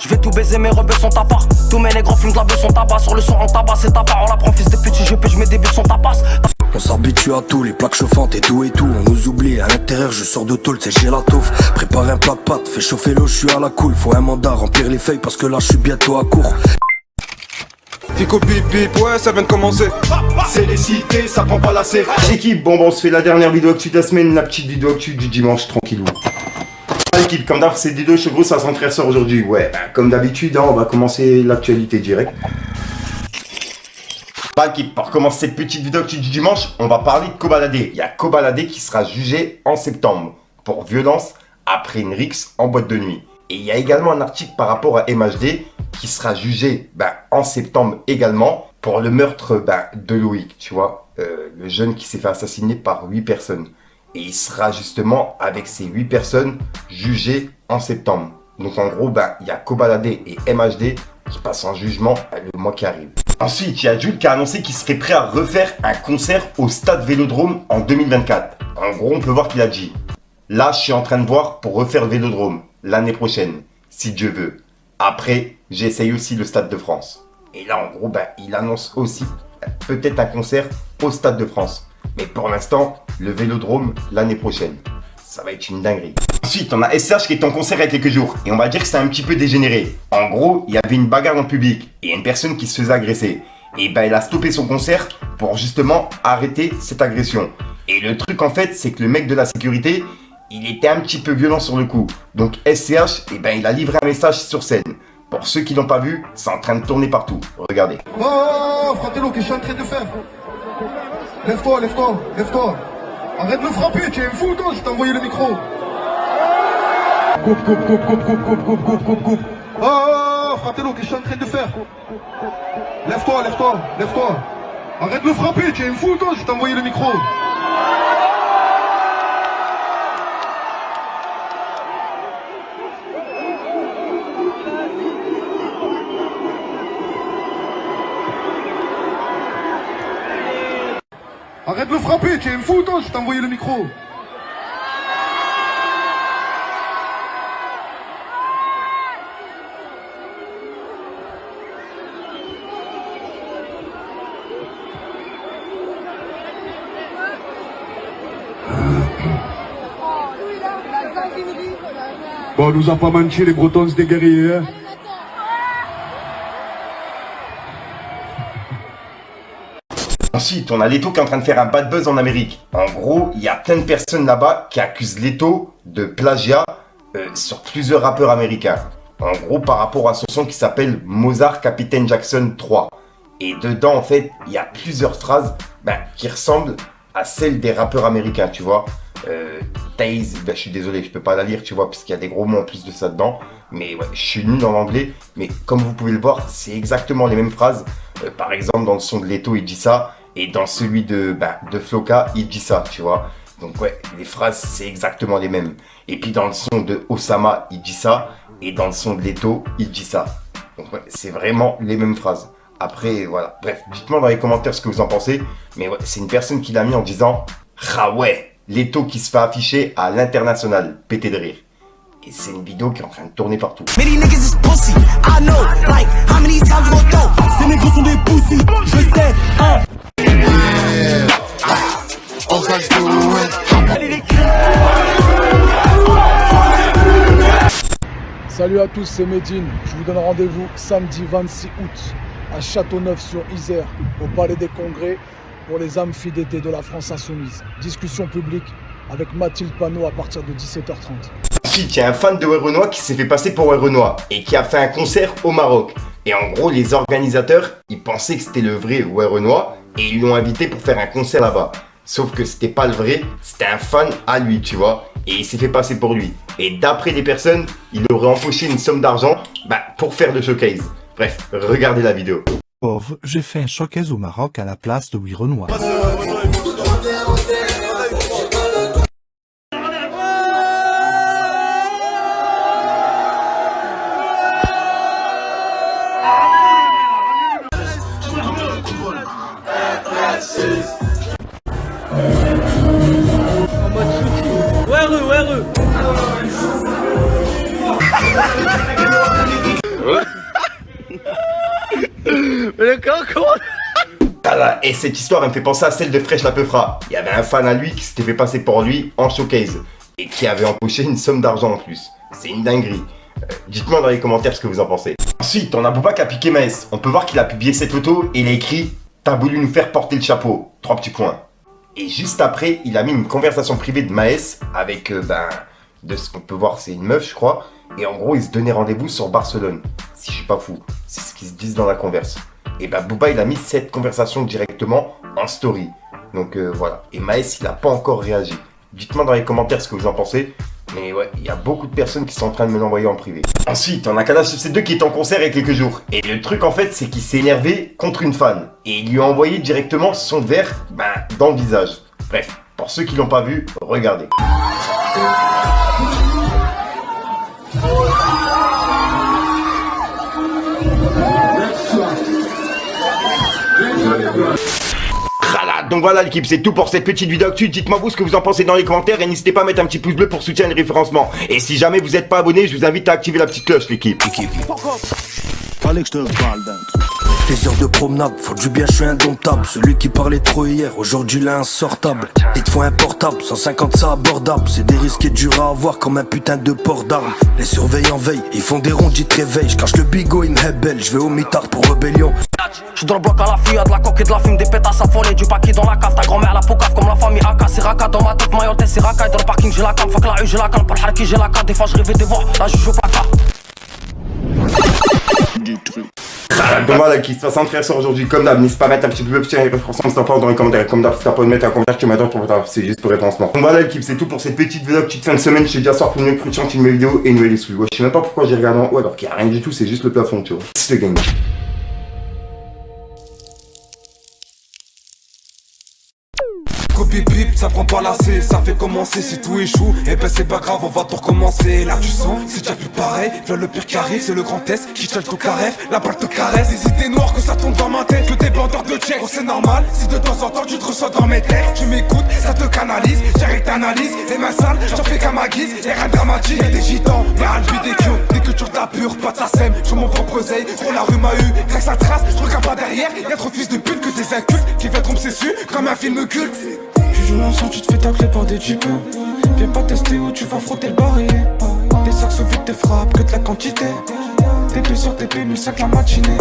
Je vais tout baiser, mes rebeux sont à part. Tous mes négros fument de la beuh, sont tabac. Sur le son on tabac, c'est ta part. On la prend fils de pute, si je pêche mes débuts sont tapas. On s'habitue à tout, les plaques chauffantes et tout. On nous oublie, à l'intérieur je sors de tôle, c'est j'ai la touffe. Prépare un plat de pâtes, fais chauffer l'eau, je suis à la cool. Faut un mandat, remplir les feuilles parce que là je suis bientôt à court. Fico bip bip, ouais ça vient de commencer. C'est les cités, ça prend pas la serre. L'équipe, bon on se fait la dernière vidéo actu de la semaine, la petite vidéo actu du dimanche, tranquillou. L'équipe, comme d'hab, c'est Dido chez Gros, ça son frère sort aujourd'hui. Ouais, comme d'habitude, on va commencer l'actualité direct. L'équipe, pour commencer cette petite vidéo actu du dimanche, on va parler de Kobalade. Il y a Kobalade qui sera jugé en septembre pour violence après une rixe en boîte de nuit. Et il y a également un article par rapport à MHD qui sera jugé en septembre également pour le meurtre de Loïc, tu vois, le jeune qui s'est fait assassiner par 8 personnes. Et il sera justement avec ces 8 personnes jugé en septembre. Donc en gros, il y a Kobalade et MHD qui passent en jugement le mois qui arrive. Ensuite, il y a Jules qui a annoncé qu'il serait prêt à refaire un concert au stade Vélodrome en 2024. En gros, on peut voir qu'il a dit « Là, je suis en train de voir pour refaire le Vélodrome l'année prochaine, si Dieu veut. Après, j'essaye aussi le Stade de France. » Et là, en gros, il annonce aussi peut-être un concert au Stade de France. Mais pour l'instant, le Vélodrome l'année prochaine. Ça va être une dinguerie. Ensuite, on a SCH qui est en concert il y a quelques jours. Et on va dire que c'est un petit peu dégénéré. En gros, il y avait une bagarre dans le public. Et une personne qui se faisait agresser. Et il a stoppé son concert pour justement arrêter cette agression. Et le truc en fait, c'est que le mec de la sécurité, il était un petit peu violent sur le coup. Donc SCH, il a livré un message sur scène. Pour ceux qui l'ont pas vu, c'est en train de tourner partout. Regardez. Oh, Fratello, qu'est-ce que je suis en train de faire? Lève-toi, lève-toi, lève-toi. Arrête de me frapper, tu es fou, toi, je t'ai envoyé le micro. Coupe, coupe, coupe, coupe, coupe, coupe, coupe, coupe, coupe, coupe. Oh, Fratello, qu'est-ce que je suis en train de faire? Lève-toi, lève-toi, lève-toi. Arrête de me frapper, tu es fou, toi, je t'ai envoyé le micro. Arrête de me frapper, tu es fou, toi, je t'ai envoyé le micro. Bon, on nous a pas menti, les Bretons, c'est des guerriers, hein. Ensuite, on a Leto qui est en train de faire un bad buzz en Amérique. En gros, il y a plein de personnes là-bas qui accusent Leto de plagiat sur plusieurs rappeurs américains. En gros, par rapport à son son qui s'appelle Mozart Capitaine Jackson 3. Et dedans, en fait, il y a plusieurs phrases qui ressemblent à celles des rappeurs américains, tu vois. Taze, je suis désolé, je peux pas la lire, tu vois, parce qu'il y a des gros mots en plus de ça dedans. Mais ouais, je suis nul en anglais. Mais comme vous pouvez le voir, c'est exactement les mêmes phrases. Par exemple, dans le son de Leto, il dit ça. Et dans celui de Floka, il dit ça, tu vois. Donc ouais, les phrases, c'est exactement les mêmes. Et puis dans le son de Osama, il dit ça. Et dans le son de Leto, il dit ça. Donc ouais, c'est vraiment les mêmes phrases. Après, voilà. Bref, dites-moi dans les commentaires ce que vous en pensez. Mais ouais, c'est une personne qui l'a mis en disant « Ah ouais, Leto qui se fait afficher à l'international, pété de rire ». Et c'est une vidéo qui est en train de tourner partout. Mais les niggas is pussy, I know, like, how many times we go? Ces négros sont des pussy, je sais, hein. Salut à tous, c'est Medine. Je vous donne rendez-vous samedi 26 août à Châteauneuf-sur-Isère, au Palais des Congrès, pour les amphis d'été de la France Insoumise. Discussion publique avec Mathilde Panot à partir de 17h30. Ensuite, il y a un fan de Werenoi qui s'est fait passer pour Werenoi et qui a fait un concert au Maroc. Et en gros, les organisateurs, ils pensaient que c'était le vrai Werenoi et ils l'ont invité pour faire un concert là-bas. Sauf que c'était pas le vrai, c'était un fan à lui, tu vois. Et il s'est fait passer pour lui. Et d'après des personnes, il aurait empoché une somme d'argent pour faire le showcase. Bref, regardez la vidéo. Pauvre, j'ai fait un showcase au Maroc à la place de Werenoi. Voilà, et cette histoire elle me fait penser à celle de Fresh la Peufra. Il y avait un fan à lui qui s'était fait passer pour lui en showcase et qui avait empoché une somme d'argent en plus. C'est une dinguerie. Dites-moi dans les commentaires ce que vous en pensez. Ensuite, on a Booba qui a piqué Maes. On peut voir qu'il a publié cette photo et il a écrit « T'as voulu nous faire porter le chapeau ». 3 petits points. Et juste après, il a mis une conversation privée de Maes avec, de ce qu'on peut voir, c'est une meuf, je crois. Et en gros, ils se donnaient rendez-vous sur Barcelone. Si je suis pas fou, c'est ce qu'ils se disent dans la converse. Et Booba, il a mis cette conversation directement en story. Donc voilà. Et Maes, il a pas encore réagi. Dites-moi dans les commentaires ce que vous en pensez. Mais ouais, il y a beaucoup de personnes qui sont en train de me l'envoyer en privé. Ensuite, on a Kalash FC2 qui est en concert il y a quelques jours. Et le truc en fait, c'est qu'il s'est énervé contre une fan. Et il lui a envoyé directement son verre dans le visage. Bref, pour ceux qui l'ont pas vu, regardez. Donc voilà l'équipe, c'est tout pour cette petite vidéo actu. Dites-moi vous ce que vous en pensez dans les commentaires et n'hésitez pas à mettre un petit pouce bleu pour soutenir le référencement. Et si jamais vous n'êtes pas abonné, je vous invite à activer la petite cloche l'équipe. Fallait que je te parle d'un truc. Les heures de promenade, faut du bien, je suis indomptable. Celui qui parlait trop hier, aujourd'hui il est insortable. Il te faut un portable, 150 ça abordable. C'est des risques durs à avoir comme un putain de port d'armes. Les surveillants veillent, ils font des ronds, ils te réveillent. Je cache le bigot, il me hebelle, je vais au mitard pour rébellion. J'suis dans le bloc à la fille, y'a de la coque et de la fume, des pétasses affolées, du paquet dans la cave, ta grand-mère la poucave comme la famille AK, c'est Raka dans ma tête, Mayotte c'est Raka, dans le parking j'ai la cam, fuck la rue j'ai la cam, pour le harki j'ai la carte, des fois je rêvais de voir la juge au placard. Donc voilà qui se passe en frère sur aujourd'hui comme d'hab, n'hésite pas à mettre un petit peu petit référencement si t'en parles dans les commentaires, comme d'hab si t'as pas de mettre un commentaire tu m'attends pour c'est juste pour référencement. Donc voilà l'équipe, c'est tout pour cette petite vidéo, petite fin de semaine, je te dis à soir pour une nouvelle production, une nouvelle vidéo et une nouvelle excuse. Ouais, je sais même pas pourquoi j'ai regardé en haut alors qu'il y a rien du tout, c'est juste le plafond tu vois. C'est le gang. Copie bip, ça prend pas lassé, ça fait commencer. Si tout échoue, et ben c'est pas grave, on va tout recommencer. Là tu sens, c'est déjà plus pareil. V'là le pire qui arrive, c'est le grand test qui tient le carref, la balle te caresse. Des idées noires que ça tombe dans ma tête, que des bandeurs de check. Oh c'est normal, si de temps en temps tu te ressens dans mes textes. Tu m'écoutes, ça te canalise, j'arrête t'analyse. Les mains sales, j'en fais qu'à ma guise, y'a rien de dramatique. Y'a des gitans, y'a un but des kios, des cultures de la pure, pas de sa sème. J'fais mon propre oseille, trop la rue m'a eu, craque sa trace, je regarde pas derrière. Y'a trop de fils de pute que des incultes qui viennent tromper su comme un film culte. Tu joues l'ensemble, tu te fais tacler par des types. Viens pas tester où tu vas frotter le barillet. Des sacs sous vide, des frappes, que de la quantité. TP sur TP, 1005 la matinée.